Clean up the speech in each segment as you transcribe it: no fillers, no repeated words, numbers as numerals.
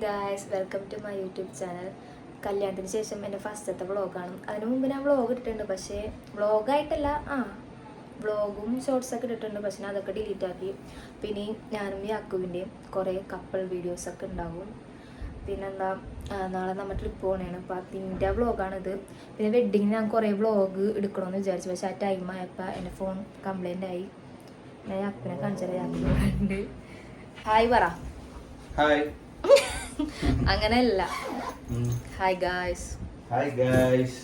Guys, welcome to my YouTube channel. കല്യാണത്തിന് ശേഷം എൻ്റെ ഫസ്റ്റത്തെ വ്ളോഗാണ്. അതിന് മുമ്പ് ഞാൻ വ്ളോഗ് ഇട്ടിട്ടുണ്ട്, പക്ഷേ വ്ളോഗായിട്ടല്ല, വ്ളോഗും ഷോർട്സൊക്കെ ഇട്ടിട്ടുണ്ട്, പക്ഷേ ഞാൻ അതൊക്കെ ഡിലീറ്റ് ആക്കി. പിന്നെ ഞാനും യാക്കുവിൻ്റെയും കുറേ കപ്പിൾ വീഡിയോസൊക്കെ ഉണ്ടാവും. പിന്നെന്താ, നാളെ നമ്മൾ ട്രിപ്പ് പോകണേണ്. അപ്പോൾ അതിൻ്റെ വ്ളോഗാണിത്. പിന്നെ വെഡ്ഡിങ്ങിന് ഞാൻ കുറേ വ്ളോഗ് എടുക്കണമെന്ന് വിചാരിച്ചു, പക്ഷേ ആ ടൈം ആയപ്പോൾ എൻ്റെ ഫോൺ കംപ്ലൈൻ്റ് ആയി. ഞാൻ യാക്കുവിനെ കാണിച്ചാൽ യാക്കുണ്ട്. ഹായ് പറ. ഹായ്. അങ്ങനെയല്ല, ഹായ് ഗായ്സ്. Hi guys.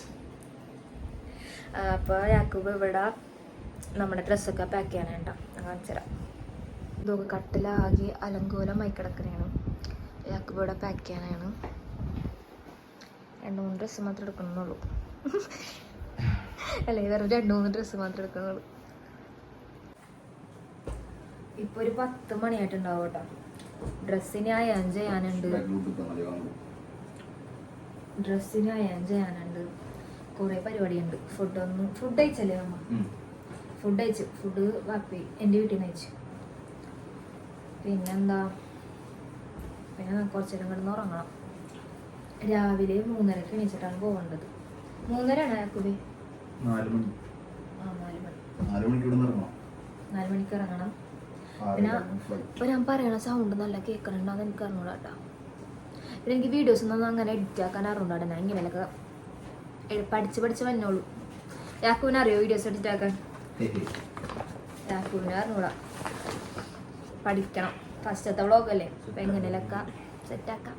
അപ്പോൾ യാക്കൂബ് ഇവിടെ നമ്മുടെ ഡ്രസ്സൊക്കെ പാക്ക് ചെയ്യാനുണ്ട. കാണിച്ചുതരാം. ഇതൊക്കെ കട്ടിലാകെ അലങ്കോലമായി കിടക്കുന്നതാണ്. യാക്കൂബ് ഇവിടെ പാക്ക് ചെയ്യാനാണ്. 2-3 ഡ്രസ്സ് മാത്രമേ എടുക്കണമെന്നുള്ളൂ. അല്ലെങ്കിൽ വേറെ 2-3 ഡ്രസ്സ് മാത്രമേ എടുക്കണുള്ളൂ. ഇപ്പോൾ ഒരു 10 മണിയായിട്ടുണ്ടാവും കേട്ടോ. ഡ്രസ്സിന് അയൺ ചെയ്യാനുണ്ട്, കുറേ പരിപാടിയുണ്ട്. ഫുഡ് അയച്ചല്ലേ നമ്മ? ഫുഡ് അയച്ചു. ഫുഡ് വാപ്പി എൻ്റെ വീട്ടിൽ നിന്ന് അയച്ചു. പിന്നെ കുറച്ച് നേരം കിടന്ന് ഉറങ്ങണം. രാവിലെ 3:30 എണീച്ചിട്ടാണ് പോകേണ്ടത്. 3:30 യാക്കൂബേ? 4 മണി. 4 മണിക്ക് ഇറങ്ങണം. പിന്നെ ഇപ്പോൾ ഞാൻ പറയണ സൗണ്ട് നല്ല കേൾക്കണുണ്ടാന്ന് എനിക്ക് അറിഞ്ഞൂടാ കേട്ടോ. പിന്നെ എനിക്ക് വീഡിയോസ് ഒന്നും അങ്ങനെ എഡിറ്റ് ആക്കാൻ അറിഞ്ഞൂടാ. ഞാൻ ഇങ്ങനെയൊക്കെ പഠിച്ച് വന്നോളൂ. യാക്കൂവിനെ അറിയോ വീഡിയോസ് എഡിറ്റ് ആക്കാൻ? യാക്കൂവിനെ അറിഞ്ഞൂടാ, പഠിക്കണം. ഫസ്റ്റത്തെ വ്ളോഗല്ലേ, അപ്പം എങ്ങനെയൊക്കെ സെറ്റാക്കാം.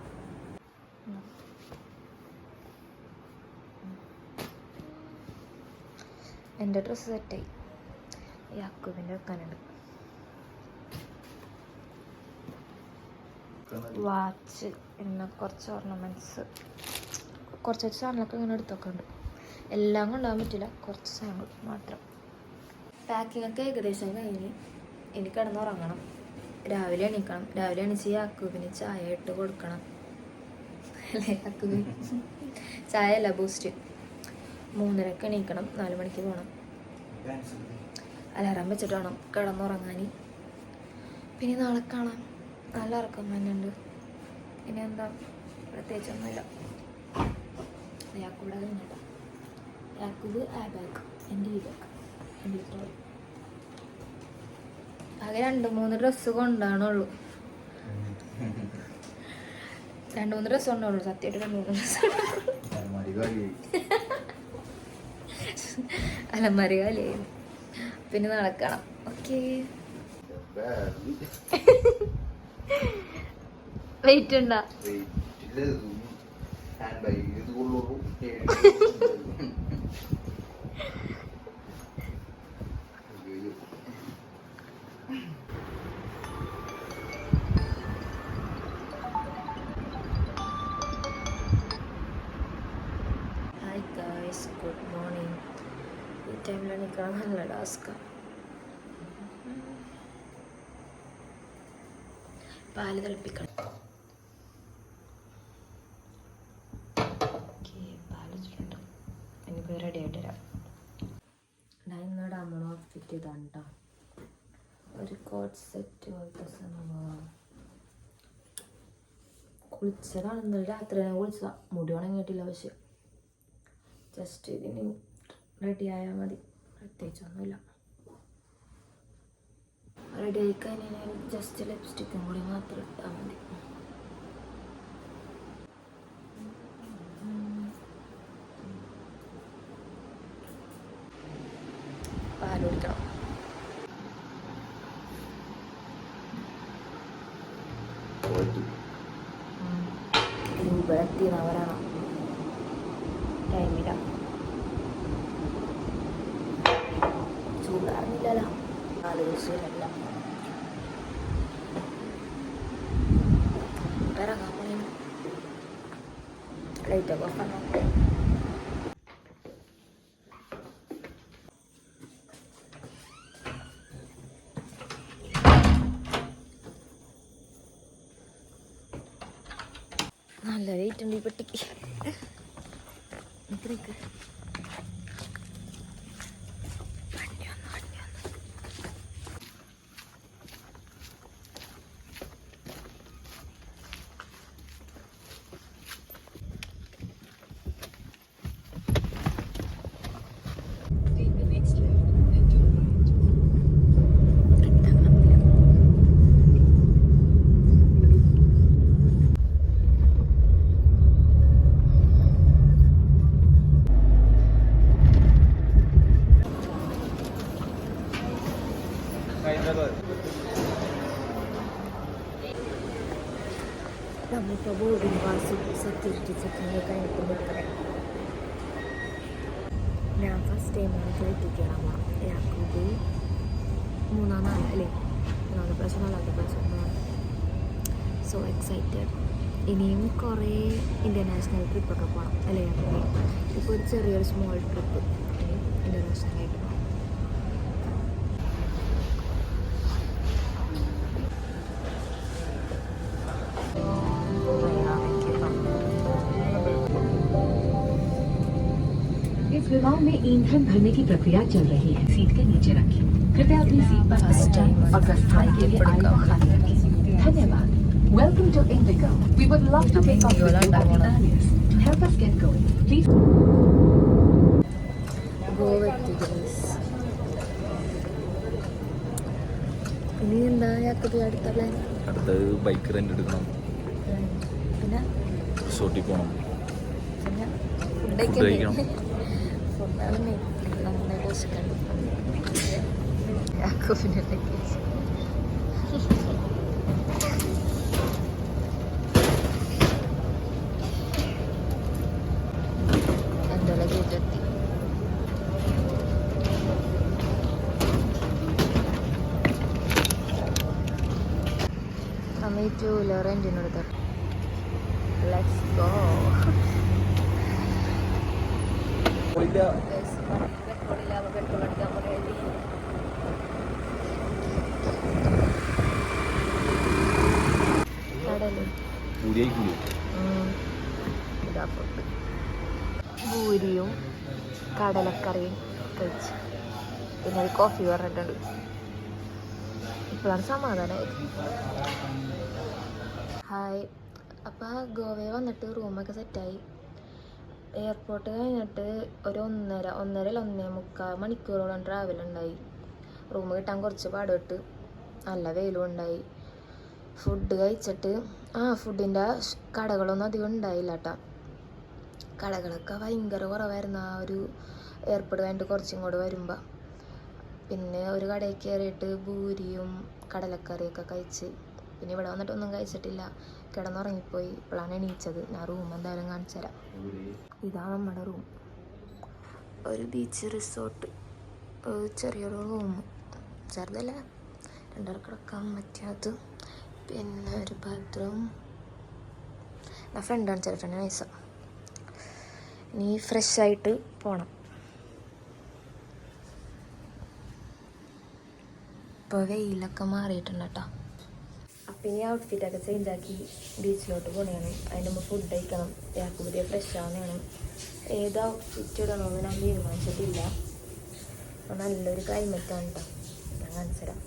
എൻ്റെ ഡ്രസ്സ് സെറ്റായി. യാക്കൂവിൻ്റെ വെക്കാനുണ്ട്. വാച്ച്, പിന്നെ കുറച്ച് ഓർണമെൻറ്റ്സ്, കുറച്ച് സാധനങ്ങളൊക്കെ ഇങ്ങനെ എടുത്തൊക്കെ ഉണ്ട്. എല്ലാം കൊണ്ടുപോകാൻ പറ്റില്ല, കുറച്ച് സാധനങ്ങൾ മാത്രം. പാക്കിംഗ് ഒക്കെ ഏകദേശം കഴിഞ്ഞ് ഇനി കിടന്നുറങ്ങണം. രാവിലെ എണീക്കണം. രാവിലെ എണീച്ച് യാക്കൂബിന് ചായ ഇട്ട് കൊടുക്കണം. അല്ലേ യാക്കൂബ്? ചായ അല്ല, ബൂസ്റ്റ്. 3:30 എണീക്കണം. 4 മണിക്ക് പോകണം. അലാറം വെച്ചിട്ട് വേണം കിടന്നുറങ്ങാൻ. പിന്നെ നാളെ കാണാം. നല്ല ഉറക്കം തന്നെയുണ്ട്. ഇനി എന്താ, പ്രത്യേകിച്ചൊന്നുമില്ല. യാക്കൂബ് കഴിഞ്ഞിട്ട് യാക്കൂബ് ആ ബാഗ്, എൻ്റെ ഈ ബാഗ്, എൻ്റെ ടോയ്. ആകെ 2-3 ഡ്രസ്സ് കൊണ്ടാണുള്ളൂ. 2-3 ഡ്രസ്സ് കൊണ്ടുള്ളൂ. സത്യമായിട്ട് 2-3 ഡ്രസ്സ്. അലമാരി കാലിയായി. പിന്നെ നടക്കണം. ഓക്കേ, വെയിറ്റ് ഉണ്ടാ? Hi guys, good morning. ഈ ടൈമിലാണ് എനിക്ക് നല്ല ടാസ്കാണ്. പാല് തിളപ്പിക്കണം. ഓക്കെ, പാല് ചുരുട്ടും. എനിക്ക് റെഡി ആയിട്ട് വരാം. ഇന്നോട് നമ്മൾ ഔട്ട്ഫിറ്റ് ചെയ്താണ് കേട്ടോ. ഒരു കോട്ട് സെറ്റ് പോലത്തെ സംഭവം. കുളിച്ചതാണ് ഇന്നലെ രാത്രി. ഞാൻ കുളിച്ച മുടി ഉണങ്ങിയിട്ടില്ല, പക്ഷെ ജസ്റ്റ് ഇതിന് റെഡി ആയാൽ മതി, പ്രത്യേകിച്ചൊന്നുമില്ല. റെഡി ആയി കഴിഞ്ഞാൽ ജസ്റ്റ് ലിപ്സ്റ്റിക്കും കൂടി മാത്രം ഇട്ടാൽ മതി. പാൽ കുടിക്കണം. എത്തിയെന്നവരാണോ? ടൈമില്ല, ചൂടാറില്ലല്ലോ. 4 ദിവസമില്ല. ഇറങ്ങാൻ പോയി. ലൈറ്റൊക്കെ ഓഫ് ആണോ? നല്ല വെയിറ്റ് ഉണ്ട് ഈ പെട്ടിക്ക്. നിക്ക് നമ്മളിപ്പോൾ ബോർഡിംഗ് പാസും സെക്യൂരിറ്റി ചെക്കിങ് കഴിഞ്ഞിട്ട് നിൽക്കണേ. ഞാൻ ഫസ്റ്റ് ടൈമാണ് ഫ്ലൈറ്റിൽ കയറാൻ പോകണം. യാക്കൂബ് 3-4 അല്ലേ, 4 പ്രാവശ്യം 4 പ്രാവശ്യം. So excited. ഇനിയും കുറേ ഇൻ്റർനാഷണൽ ട്രിപ്പൊക്കെ പോകണം അല്ലേ യാക്കൂബ്? ഇപ്പോൾ ഒരു ചെറിയൊരു സ്മോൾ ട്രിപ്പ് ഇനി ഇൻ്റർനാഷണലായിട്ട് പോകണം. इस विमान में ईंधन भरने की प्रक्रिया चल रही है. सीट के नीचे रखें. कृपया अपनी सीट पर बैठें और प्रस्थान के लिए आयु खाली रखें. धन्यवाद. Welcome to Indigo. We would love to take off with you at the earliest. To help us get going, please. ഇനി എന്താ യാക്കൂബ് അടുത്ത പ്ലാൻ? അടുത്തത് ബൈക്ക് റെന്റ് എടുക്കണം, പിന്നെ റിസോർട്ടിൽ പോകണം, പിന്നെ ഫുഡ് കഴിക്കണം. ഫുഡാണ് മെയിൻ. നമ്മളെ പോഷിക്കണം യാക്കൂബിൻ്റെ ലഗേജ്. എൻ്റെ ലഗേജ് എത്തി. നമ്മ ഈ 2 വീലർ റെൻറ്റിനെടുത്തിട്ട് ലെറ്റ്സ് ഗോ. പെട്രോൾ അടിക്കാൻ പറയുന്നത് കടലും ഇതാ ഫുഡ്. പൂരിയും കടലക്കറിയും കഴിച്ച് പിന്നെ ഒരു കോഫി പറഞ്ഞിട്ടുണ്ട്. ഇപ്പോഴാണ് സമാധാനമായത്. ഹായ്. അപ്പോൾ ഗോവയിൽ വന്നിട്ട് റൂമൊക്കെ സെറ്റായി. എയർപോർട്ട് കഴിഞ്ഞിട്ട് ഒരു 1.5 മണിക്കൂറോളം ട്രാവൽ ഉണ്ടായി. റൂം കിട്ടാൻ കുറച്ച് പാടുപെട്ട്. നല്ല വെയിലും ഉണ്ടായി. ഫുഡ് കഴിച്ചിട്ട് ഫുഡിൻ്റെ കടകളൊന്നും അധികം ഉണ്ടായില്ല കേട്ടോ. കടകളൊക്കെ ഭയങ്കര കുറവായിരുന്നു ആ ഒരു എയർപോർട്ട് കഴിഞ്ഞിട്ട് കുറച്ചും കൂടെ വരുമ്പോൾ. പിന്നെ ഒരു കടയിൽ കയറിയിട്ട് പൂരിയും കടലക്കറിയൊക്കെ കഴിച്ച് പിന്നെ ഇവിടെ വന്നിട്ടൊന്നും കഴിച്ചിട്ടില്ല. കിടന്നുറങ്ങിപ്പോയി. ഇപ്പോഴാണ് എണീച്ചത്. ഞാൻ റൂം എന്തായാലും കാണിച്ചു തരാം. ഇതാണ് നമ്മുടെ റൂം. ഒരു ബീച്ച് റിസോർട്ട്, ചെറിയൊരു റൂം, ചെറുതല്ല, 2 പേർക്ക് കിടക്കാൻ പറ്റിയത്. പിന്നെ ഒരു ബാത്റൂം. ഞാൻ ഫ്രണ്ട് കാണിച്ചിട്ടുണ്ട് നൈസാ. ഇനി ഫ്രഷായിട്ട് പോകണം. ഇപ്പോൾ വെയിലൊക്കെ മാറിയിട്ടുണ്ട് കേട്ടോ. അപ്പം ഇനി ഔട്ട്ഫിറ്റൊക്കെ ചേഞ്ച് ആക്കി ബീച്ചിലോട്ട് പോകണം. അതിന് മുമ്പ് ഫുഡ് കഴിക്കണം. യാക്കൂബ് പുതിയ ഫ്രഷ് ആവുന്നതാണ്. ഏത് ഔട്ട്ഫിറ്റ് ഇടണമെന്ന് ഞാൻ തീരുമാനിച്ചിട്ടില്ല. അപ്പോൾ നല്ലൊരു ക്ലൈമറ്റാണ് കേട്ടോ. ഞാൻ കാണിച്ചു തരാം.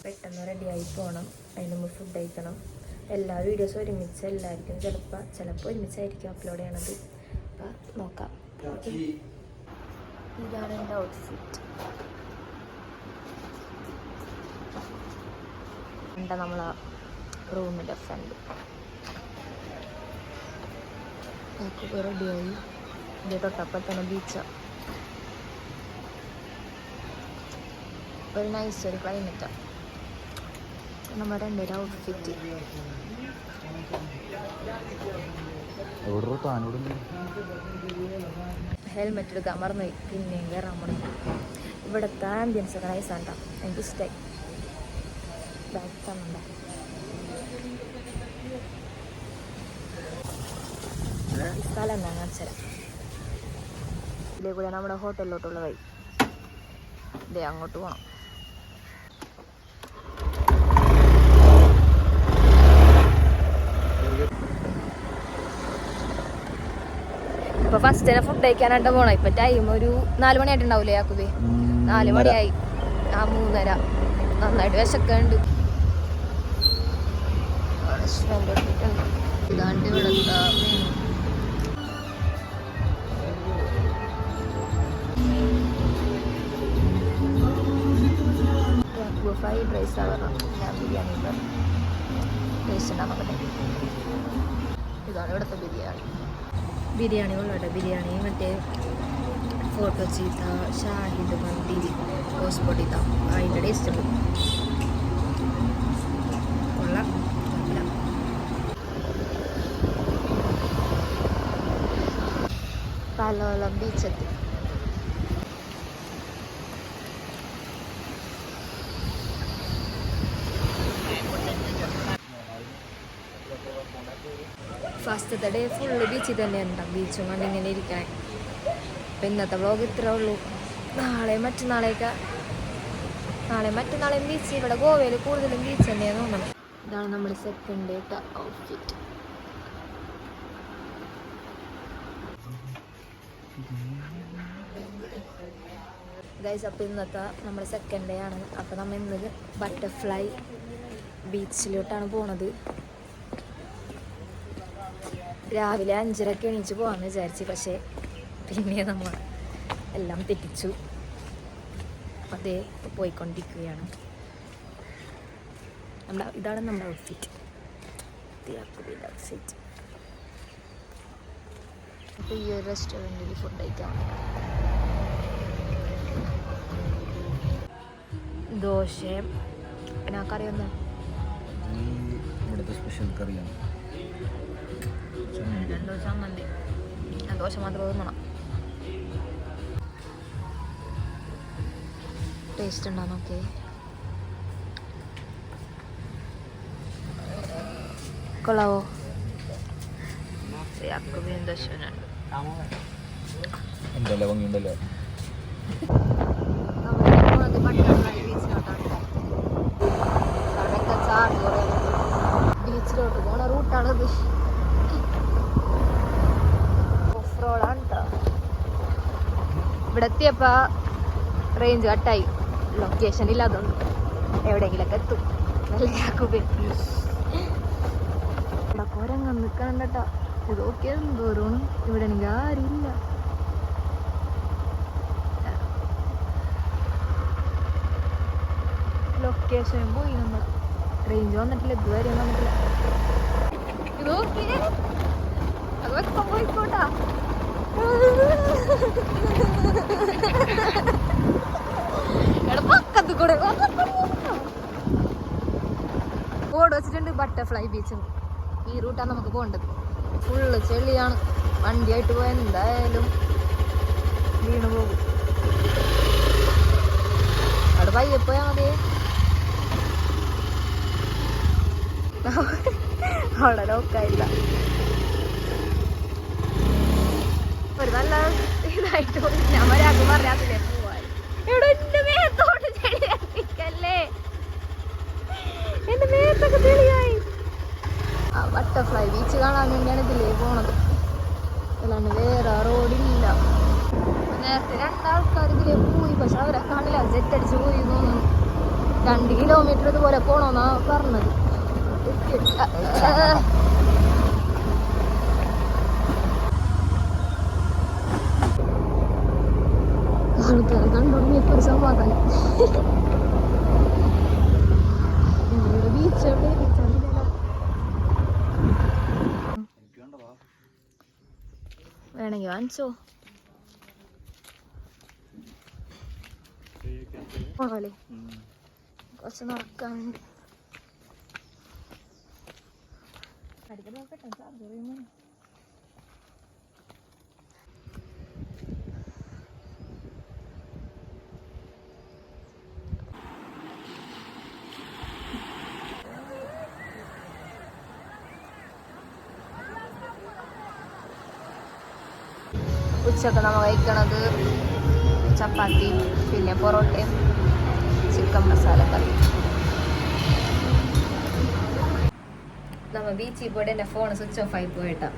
പെട്ടെന്ന് റെഡിയായി പോകണം. അതിന് മുമ്പ് ഫുഡ് കഴിക്കണം. എല്ലാ വീഡിയോസും ഒരുമിച്ചല്ലായിരിക്കും, ചിലപ്പോൾ ഒരുമിച്ചായിരിക്കും അപ്ലോഡ് ചെയ്യണത്. അപ്പം നോക്കാം. ഇതാണ് എൻ്റെ ഔട്ട്ഫിറ്റ്. എന്താ നമ്മളെ റൂമിൻ്റെ ഫ്രണ്ട് ഒക്കെ റെഡിയായി. ഇത് തൊട്ടപ്പോൾ തന്നെ ബീച്ചാണ്. ഒരു നൈസ് ഒരു ക്ലൈമറ്റാണ്. നമ്മുടെ എൻ്റെ ഒരു ഔട്ട്ഫിറ്റ്. ഹെൽമെറ്റ് എടുക്കാൻ മറന്നുപോയി. പിന്നെയും കയറാൻ മറന്നു. ഇവിടുത്തെ ആംബിയൻസ് ഒക്കെ നൈസാണ് കേട്ടോ. എനിക്കിഷ്ടമായി. ബാഗ് തന്നുണ്ടോ? ഈ സ്ഥലം ഞാൻ കാണിച്ചുതരാം. ഇതിലേ കൂടെ നമ്മുടെ ഹോട്ടലിലോട്ടുള്ള വഴി. ഇതേ അങ്ങോട്ട് പോകണം. ഇപ്പൊ ഫസ്റ്റ് തന്നെ ഫുഡ് കഴിക്കാനായിട്ട് പോണം. ഇപ്പൊ ടൈം ഒരു 4 മണിയായിട്ടുണ്ടാവൂലേ യാക്കൂബേ? 4 മണിയായി. 3:30. നന്നായിട്ട് വിശക്കുന്നുണ്ട്. ഇതാണ്ട് ഇവിടുത്തെ യാക്കൂബ് ഫ്രൈഡ് റൈസ് ആണ്. ഞാൻ ബിരിയാണി ടേസ്റ്റ് ഉണ്ടാക്കാൻ. ഇതാണ് ഇവിടുത്തെ ബിരിയാണി. ബിരിയാണി ഉള്ളട്ടെ. ബിരിയാണി മറ്റേ ഫോർട്ട് ഷാഹിദ് മന്തി ഹോസ്പോട്ട് ഇതാ അതിൻ്റെ ടേസ്റ്റ് ഉണ്ട് കൊള്ളാം. പലോലം ബീച്ചെത്തി. ഫസ്റ്റത്തെ ഡേ ഫുള്ള് ബീച്ചിൽ തന്നെ ഉണ്ടാവും. ബീച്ചും കണ്ട് ഇങ്ങനെ ഇരിക്കാൻ. അപ്പം ഇന്നത്തെ വ്ളോഗ് ഇത്രേ ഉള്ളൂ. നാളെയും മറ്റന്നാളെയും ബീച്ച്. ഇവിടെ ഗോവയിൽ കൂടുതലും ബീച്ച് തന്നെയാണ് തോന്നണം. ഇതാണ് നമ്മുടെ സെക്കൻഡ് ഡേ ഔട്ട്ഫിറ്റ്. ഗൈസ്, അപ്പോൾ ഇന്നത്തെ നമ്മുടെ സെക്കൻഡ് ഡേ ആണ്. അപ്പോൾ നമ്മൾ ഇന്ന് ബട്ടർഫ്ലൈ ബീച്ചിലോട്ടാണ് പോണത്. രാവിലെ 5:30 എണീച്ച് പോകാമെന്ന് വിചാരിച്ചു. പക്ഷേ പിന്നെ നമ്മൾ എല്ലാം തെറ്റിച്ചു. അതേ പോയിക്കൊണ്ടിരിക്കുകയാണ്. ഇതാണ് നമ്മുടെ ഔട്ട്ഫിറ്റ്. അപ്പോൾ ഈ ഒരു റെസ്റ്റോറൻറ്റിൽ ഫുഡ് കഴിക്കാം. ദോശയും പിന്നെ ആ കറി ഒന്നും ഇവിടുത്തെ സ്പെഷ്യൽ കറിയാണ്. 2 ദിവസം മന്തി. ഞാൻ ദോശ മാത്രം തിന്നണം. ടേസ്റ്റ് ഉണ്ടോ നോക്കേ. കൊള്ളാവോ? ഉണ്ടല്ലോ, ഭംഗിയുണ്ടല്ലോ. ബീച്ചിലോട്ട് പോണ റൂട്ടാണത്. ഓഫ് റോഡാണ് കേട്ടോ. ഇവിടെ എത്തിയപ്പോ റേഞ്ച് കട്ടായി. ലൊക്കേഷൻ ഇല്ലാതുകൊണ്ട് എവിടെയെങ്കിലൊക്കെ എത്തും. ഇവിടെ കുരങ്ങ് നിൽക്കണം കേട്ടോ. ഇതൊക്കെ എന്തോരം ഇവിടെ എനിക്ക് ആരുമില്ല. ലൊക്കേഷൻ പോയി. നമ്മൾ റേഞ്ച് വന്നിട്ടില്ല, ഇതുവരെ വന്നിട്ടില്ല. ഇതൊക്കെ അത് വെക്കാൻ പോയിക്കോട്ടാ. പക്കത്ത് കൂടെ ബോർഡ് വെച്ചിട്ടുണ്ട് ബട്ടർഫ്ലൈ ബീച്ച്. ഈ റൂട്ടാണ് നമുക്ക് പോകേണ്ടത്. ഫുള്ള് ചെളിയാണ്. വണ്ടിയായിട്ട് പോയാൽ എന്തായാലും വീണ് പോകും. അവിടെ പയ്യെ പോയാൽ മതി. അവിടെ നോക്കായില്ല. ഒരു നല്ല ഇതായിട്ട് ഞാൻ ഒരാൾക്ക് പറയാത്തില്ലേ പോവാൻ. ഇവിടെ എന്റെ മേത്തോട്ട് ചെളിയാക്കിക്കല്ലേ. എന്റെ മേത്തൊക്കെ ചെളിയായി. ആ ബട്ടർഫ്ലൈ ബീച്ച് കാണാൻ വേണ്ടിയാണ് ഇതിലേ പോണത്. അല്ലാണ്ട് വേറെ റോഡില്ല. നേരത്തെ 2 ആൾക്കാർ ഇതിലേ പോയി. പക്ഷെ അവരെ കാണില്ല. ജെറ്റ് അടിച്ച് പോയി തോന്നുന്നു. 2 കിലോമീറ്റർ ഇതുപോലെ പോണോന്നാ പറഞ്ഞത്. ആൾക്കാരെ കണ്ടുകൊടുങ്ങിയപ്പോ ഒരു സമാധാനം. ബീച്ച് എവിടെ? വേണമെങ്കിൽ വാങ്ങിച്ചോ. പോണോല്ലേ? കുറച്ച് നടക്കാനുണ്ട്. അടിക്കൽ നോക്കട്ടെ. ചാർജ് ചെയ്യുമ്പോൾ ഉച്ചക്ക് നമ്മൾ കഴിക്കണത് ചപ്പാത്തി, പിന്നെ പൊറോട്ടയും ചിക്കൻ മസാല കറി. നമ്മൾ ബീച്ചിൽ പോയിട്ട് എൻ്റെ ഫോൺ സ്വിച്ച് ഓഫ് ആയി പോയിട്ടാ.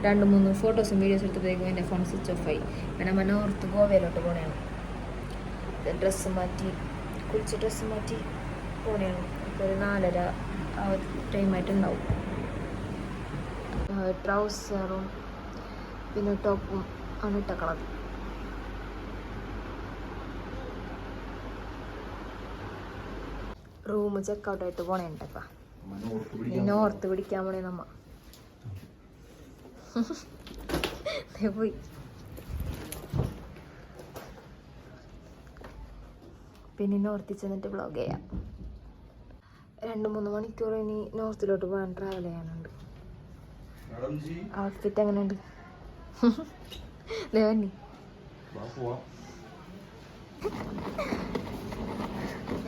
2-3 ഫോട്ടോസും വീഡിയോസും എടുത്തപ്പോഴേക്കും എൻ്റെ ഫോൺ സ്വിച്ച് ഓഫ് ആയി. പിന്നെ നമ്മൾ നോർത്ത് ഗോവയിലോട്ട് പോകണയാണ്. ഡ്രസ്സ് മാറ്റി കുളിച്ച് ഡ്രസ്സ് മാറ്റി പോകണയാണ്. ഇപ്പോൾ ഒരു 4:30 ആ ടൈമായിട്ടുണ്ടാവും. ട്രൗസറും പിന്നെ ടോപ്പും ആണ് ഇട്ടേക്കണത്. റൂം ചെക്കൗട്ടായിട്ട് പോണേണ്ടപ്പാ. നോർത്ത് പിടിക്കാൻ പോണേ നമ്മ പോയി. പിന്നെ നോർത്തിൽ ചെന്നിട്ട് വ്ളോഗ് ചെയ്യാം. 2-3 മണിക്കൂർ ഇനി നോർത്തിലോട്ട് പോകാൻ ട്രാവൽ ചെയ്യാനുണ്ട്. ഔട്ട്ഫിറ്റ് എങ്ങനെയുണ്ട്? ദേവന്നി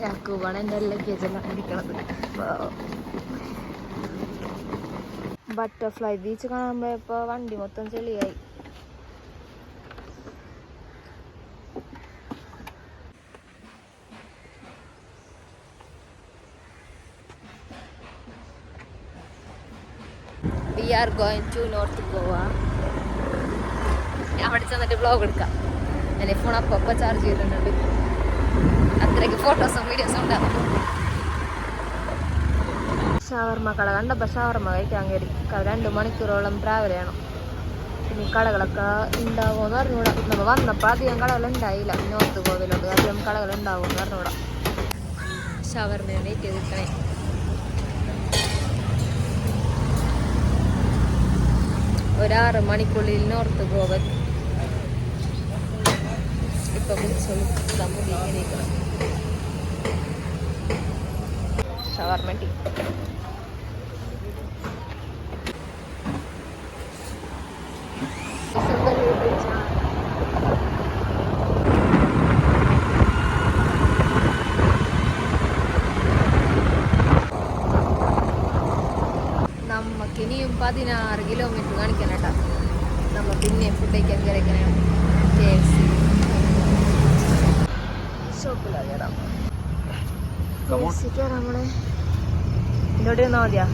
യാക്കൂബാണ് എൻ്റെ ലഗേജ് എല്ലാം ഇരിക്കണത്. ബട്ടർഫ്ലൈ ബീച്ച് കാണാൻ പോയപ്പോൾ വണ്ടി മൊത്തം ചെളിയായി. We are going to North Goa. അവിടെ ചെന്നിട്ട് വ്ളോഗ് എടുക്കാം. എൻ്റെ ഫോൺ അപ്പം ചാർജ് ചെയ്തിട്ടുണ്ട്. അത്രയ്ക്ക് ഫോട്ടോസും വീഡിയോസും ഉണ്ടാവും. ഷവർമ്മ കട കണ്ടപ്പോൾ ഷവർമ്മ കഴിക്കാൻ കയറി. 2 മണിക്കൂറോളം ട്രാവൽ ചെയ്യണം. പിന്നെ കടകളൊക്കെ ഉണ്ടാവുമെന്ന് പറഞ്ഞുകൂടാ. നമ്മൾ വന്നപ്പോൾ അധികം കടകളുണ്ടായില്ല. നോർത്ത് ഗോവയിലോട്ട് അധികം കടകൾ ഉണ്ടാവുമെന്ന് പറഞ്ഞുകൂടാ. ഷവർമ്മയാണ് വെയിറ്റ് ചെയ്തിരിക്കണേ. ഒരു 6 മണിക്കുള്ളിൽ നോർത്ത് ഗോവ ഇപ്പം കുടിച്ചോളൂ. ഇങ്ങനെ ഷവർമ്മ ടീ. നമുക്കിനിയും 16 കിലോമീറ്റർ കാണിക്കണം കേട്ടോ. നമ്മൾ പിന്നെ ഫുഡ് കഴിക്കാൻ കയറിക്കണം. KFC ഷോപ്പിലാണ് കയറാം. KFC കയറാം. നമ്മളെ ഇതോടെ ഒന്നാ മതിയാ.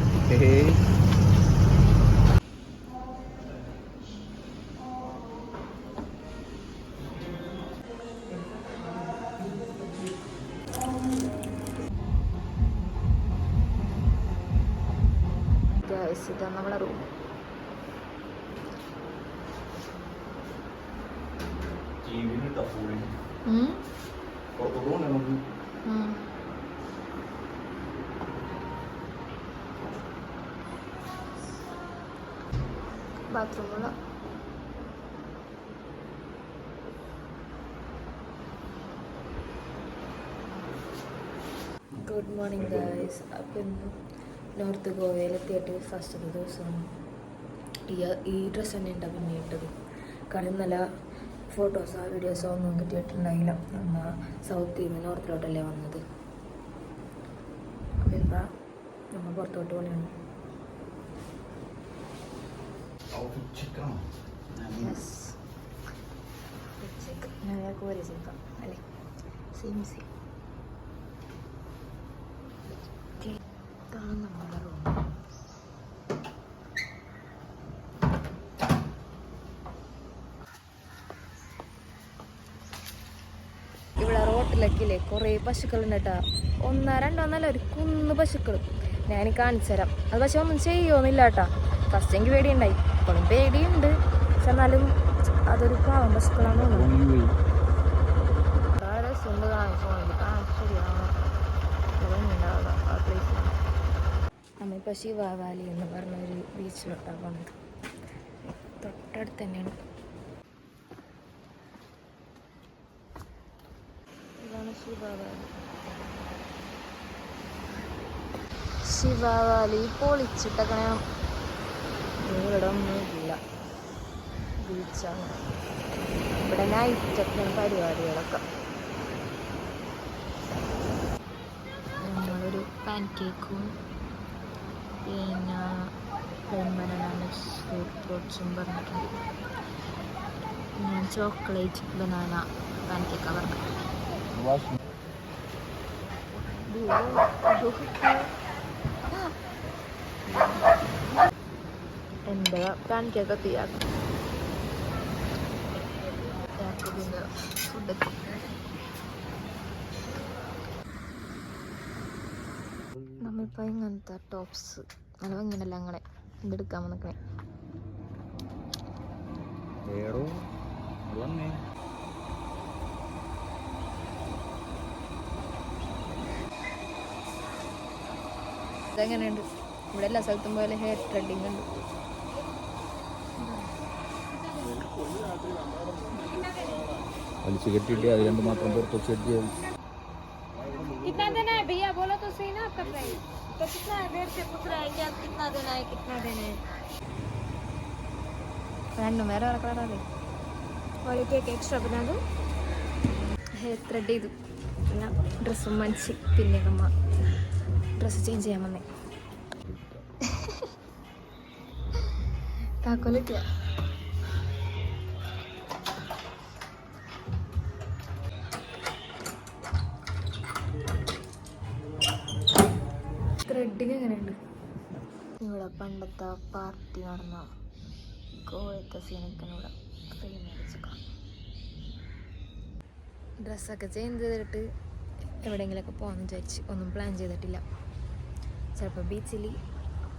ഇതാണ് നമ്മളെ റൂം. ബാത്റൂമുള്ള ഗുഡ് മോർണിംഗ് ഗൈസ്. അപ്പം നോർത്ത് ഗോവയിലെത്തിയിട്ട് ഫസ്റ്റത്തെ ദിവസം ഈ ഡ്രസ്സ് തന്നെ ഉണ്ടാവും പിന്നെ ഇട്ടത്. കാരണം നല്ല ഫോട്ടോസോ വീഡിയോസോ ഒന്നും കിട്ടിയിട്ടുണ്ടായില്ല. നമ്മൾ സൗത്തിൽ നിന്ന് നോർത്തിലോട്ടല്ലേ വന്നത്. അപ്പം എന്താ നമ്മൾ പുറത്തോട്ട് പോകണം. ഞങ്ങൾക്ക് ഒരേ ചിന്ത അല്ലേ? Same same. ഇതാണ് നമ്മുടെ റൂം. ഇവിടെ റോട്ടിലൊക്കെ കുറേ പശുക്കളുണ്ട് കേട്ടോ. 1-2 എന്നല്ല, ഒരു കുന്ന് പശുക്കൾ. ഞാൻ കാണിച്ചു തരാം. അത് പക്ഷെ ഒന്നും ചെയ്യുമോന്നില്ല കേട്ടോ. ഫസ്റ്റ് എനിക്ക് പേടിയുണ്ടായി, ഇപ്പോഴും പേടിയുണ്ട്. പക്ഷെ എന്നാലും അതൊരു പാവം പശുക്കളാണ് തോന്നുന്നു. രസമുണ്ട് ശരിയാണ്. ആ പ്ലേസിലാണ് നമ്മളിപ്പോൾ ശിവാവാലി എന്ന് പറഞ്ഞൊരു ബീച്ചിലോട്ടാണ് പോകുന്നത്. തൊട്ടടുത്ത് തന്നെയാണ്. ഇതാണ് ശിവാവാലി. ശിവാവാലി പൊളിച്ചിട്ടൊക്കെ ഇവിടെ ഒന്നുമില്ല. ബീച്ചാണ്. ഇവിടെ നൈറ്റൊക്കെയാണ് പരിപാടികളൊക്കെ. നമ്മളൊരു പാൻ കേക്കും പിന്നെ ബനാന ഫ്രൂട്ട്സും പറഞ്ഞിട്ടുണ്ട്. ഞാൻ ചോക്ലേറ്റ് ബനാന പാൻ കേക്കാണ് പറഞ്ഞത്. എൻ്റെ പാൻ കേക്ക് എത്തിയാക്കും. പിന്നെ ഫുഡ് നമ്മളിപ്പോൾ ഇങ്ങനത്തെ ടോപ്സ് നല്ല ഭംഗിയുണ്ടല്ലോ. അങ്ങനെ ഇതെടുക്കാൻ വന്നിക്കണേ. ഇതെങ്ങനെയുണ്ട്? ഇവിടെ എല്ലാ സ്ഥലത്തും പോലെ ഹെയർ ത്രെഡിങ് ഉണ്ട്. വലിച്ചു കെട്ടിയിട്ട് അത് 2 മാത്രം പുറത്ത് വെച്ച് कितना देना है भैया बोलो तो सही ना आपका प्राइस तो कितना देर से पूछ रहा है कि आप कितना देना है രണ്ട് നേരം ഇറക്കാറാണ് ക്വാളിറ്റി ഒക്കെ എക്സ്ട്രാ പിന്നെ അത് ഹെയർ ത്രെഡ് ചെയ്തു പിന്നെ ഡ്രസ്സും മനസ്സിൽ പിന്നെ അമ്മ ഡ്രസ്സ് ചേഞ്ച് ചെയ്യാൻ വന്നേ താക്കോലിട്ടിയ ത്രെഡിങ് എങ്ങനെയുണ്ട് ഇവിടെ പണ്ടത്തെ പാർട്ടി നടന്ന കോഴത്തെ സീനൊക്കെ ഇവിടെ ഫ്രെയിം അടിച്ചേക്കാം ഡ്രസ്സൊക്കെ ചേഞ്ച് ചെയ്തിട്ട് എവിടെയെങ്കിലുമൊക്കെ പോകാമെന്ന് വിചാരിച്ച് ഒന്നും പ്ലാൻ ചെയ്തിട്ടില്ല ചിലപ്പോൾ ബീച്ചിൽ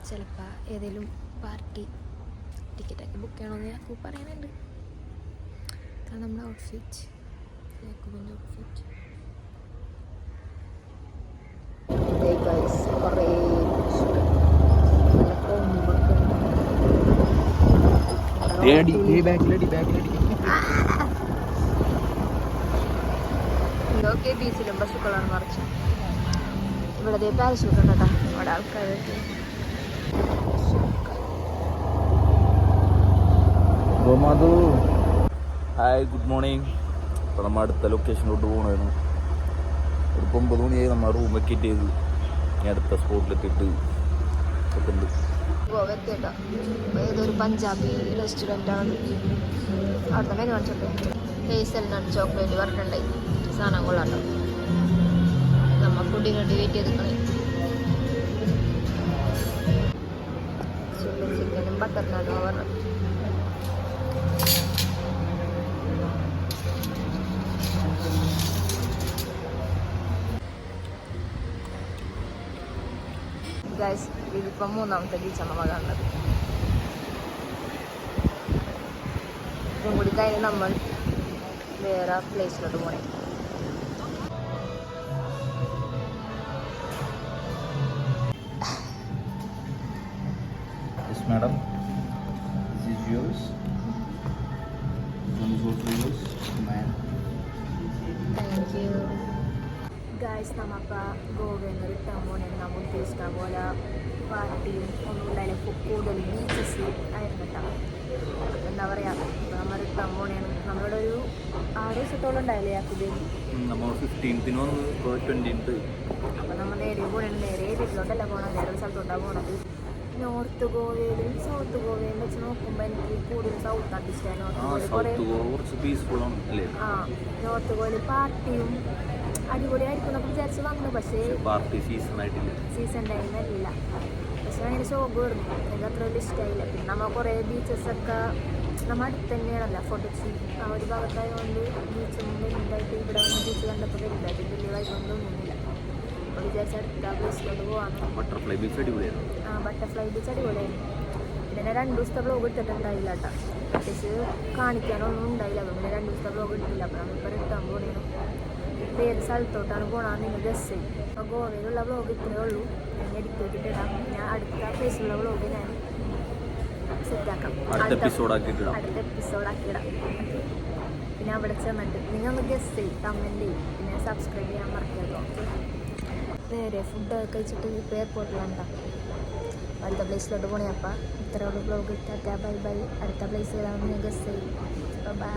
ചിലപ്പോൾ ഏതെങ്കിലും പാർട്ടി ടിക്കറ്റൊക്കെ ബുക്ക് ചെയ്യണമെന്ന് യാക്കൂ പറയാനുണ്ട് കാരണം നമ്മുടെ ഔട്ട്ഫിറ്റ് യാക്കൂബിൻ്റെ ഔട്ട്ഫിറ്റ് കുറേ നല്ല കൊമ്പൊക്കെ ഇതൊക്കെ ബീച്ചിലും പശുക്കളാണ് മറിച്ച് ഇവിടെ പാരഷൂട്ട് ഉണ്ട് കേട്ടോ അവിടെ ആൾക്കാരൊക്കെ ഹായ് ഗുഡ് മോർണിംഗ്. അപ്പോൾ നമ്മൾ അടുത്ത ലൊക്കേഷനിലോട്ട് പോകണമായിരുന്നു. ഒരു 9 മണിയായി നമ്മൾ റൂം വെക്കേറ്റ് ചെയ്ത് ഇനി അടുത്ത സ്പോട്ടിലെത്തിയിട്ട് ഉണ്ട്. ഗോവെത്തിട്ടോ ഏതൊരു പഞ്ചാബി റെസ്റ്റോറൻറ്റാണ് അവിടുത്തെ മെനു കാണിച്ചോട്ടെ ഹേസൽ നട്ട് ചോക്ലേറ്റ് പറഞ്ഞിട്ടുണ്ടായി സാധനം കൊള്ളാട്ടോ നമ്മൾ ഫുഡിന് വേണ്ടി വെയിറ്റ് ചെയ്തിരിക്കണേ ചില്ലി ചിക്കനും ബട്ടർ നാനും പറഞ്ഞു ഗൈസ് ഇതിപ്പം 3ാമത്തെ ബീച്ചാണ് നമ്മൾ കാണുന്നത് ഇതും കൂടി കഴിഞ്ഞ് നമ്മൾ വേറെ പ്ലേസിലോട്ട് പോകണേ Yes, madam. This is yours. This one is also yours, ma'am. Thank you guys നമ്മപ്പോൾ ഗോവയിൽ നിന്ന് റിട്ടേൺ പോകണമെങ്കിൽ നമ്മൾ ഉദ്ദേശിച്ച പോലെ പാർട്ടിയും ഒന്നും ഉണ്ടായാലും കൂടുതൽ ബീച്ചസ് ആയിരുന്നു കേട്ടോ എന്താ പറയുക ഇപ്പോൾ നമ്മൾ റിട്ടേൺ പോകണേണ് നമ്മളിവിടെ ഒരു 6 ദിവസത്തോളം ഉണ്ടായില്ലേ യാക്കുബേൽ നമ്മൾ 15th വന്ന് 20th. അപ്പോൾ നമ്മൾ നേരെ പോകണേ നേരെ വീട്ടിലോട്ടല്ല പോകണം വേറെ ഒരു സ്ഥലത്തോട്ടാണ് പോകണത് നോർത്ത് ഗോവയിലും സൗത്ത് ഗോവയിലും വെച്ച് നോക്കുമ്പോൾ എനിക്ക് കൂടുതൽ സൗത്താണ് ഇഷ്ടമാണ് നോർത്ത് ഗോവയിൽ പാർട്ടിയും അടിപൊളിയായിരിക്കും എന്നൊക്കെ വിചാരിച്ച് വന്നു പക്ഷേ സീസൺ ടൈമിലല്ല പക്ഷെ ഭയങ്കര ശോകമായിരുന്നു എനിക്ക് അത്ര വലിയ ഇഷ്ടമായില്ല പിന്നെ നമ്മൾ കുറേ ബീച്ചസൊക്കെ നമ്മൾ അടുത്ത് തന്നെയാണല്ലോ ഫോട്ടോച്ചി ആ ഒരു ഭാഗത്തായതുകൊണ്ട് ബീച്ചും വലുതായിട്ട് ഇവിടെ വന്ന് ബീച്ച് കണ്ടപ്പോൾ വലുതായിട്ട് വലിയ വൈകൊന്നും ഒന്നുമില്ല അപ്പോൾ വിചാരിച്ച അടുത്ത പ്ലേസിലോട്ട് പോകാമെന്ന് ബട്ടർഫ്ലൈ ബീച്ച് അടിപൊളിയായിരുന്നു. ബട്ടർഫ്ലൈ ബീച്ച് അടിപൊളിയായിരുന്നു പിന്നെ ഞാൻ 2 ദിവസത്തെ ബ്ലോഗ് എടുത്തിട്ടുണ്ടായില്ല കേട്ടോ പ്രത്യേകിച്ച് കാണിക്കാനൊന്നും ഉണ്ടായില്ല അപ്പോൾ പിന്നെ 2 ദിവസത്തെ ബ്ലോഗ് എടുത്തില്ല അപ്പോൾ നമ്മളിപ്പോൾ റിട്ടേൺ പോകണം ഏത് സ്ഥലത്തോട്ടാണ് പോകണമെന്ന് നിങ്ങൾ ഗസ് ചെയ്യും അപ്പോൾ ഗോവയിലുള്ള ബ്ലോഗ് ഇത്രയേ ഉള്ളൂ ഞാൻ എഡിറ്റ് ചെയ്തിട്ടിടാം ഞാൻ അടുത്ത പ്ലേസിലുള്ള ബ്ലോഗ് ഞാൻ സെറ്റാക്കാം അടുത്ത എപ്പിസോഡാക്കിയിടാം പിന്നെ അവിടെ ചെന്നിട്ട് നിങ്ങൾ ഒന്ന് ഗസ് ചെയ്യും കമൻറ്റ് ചെയ്യും പിന്നെ സബ്സ്ക്രൈബ് ചെയ്യാൻ മറക്കരുത് ഓക്കെ നേരെ ഫുഡ് കഴിച്ചിട്ട് ഇപ്പോൾ എയർപോർട്ടിലുണ്ടാവും അടുത്ത പ്ലേസിലോട്ട് പോണേ അപ്പം ഇത്രയുള്ള ബ്ലോഗ് ടാറ്റാ ബൈ ബൈ അടുത്ത പ്ലേസ് ഏതാണെന്ന് ഗസ് ചെയ്യും ബൈ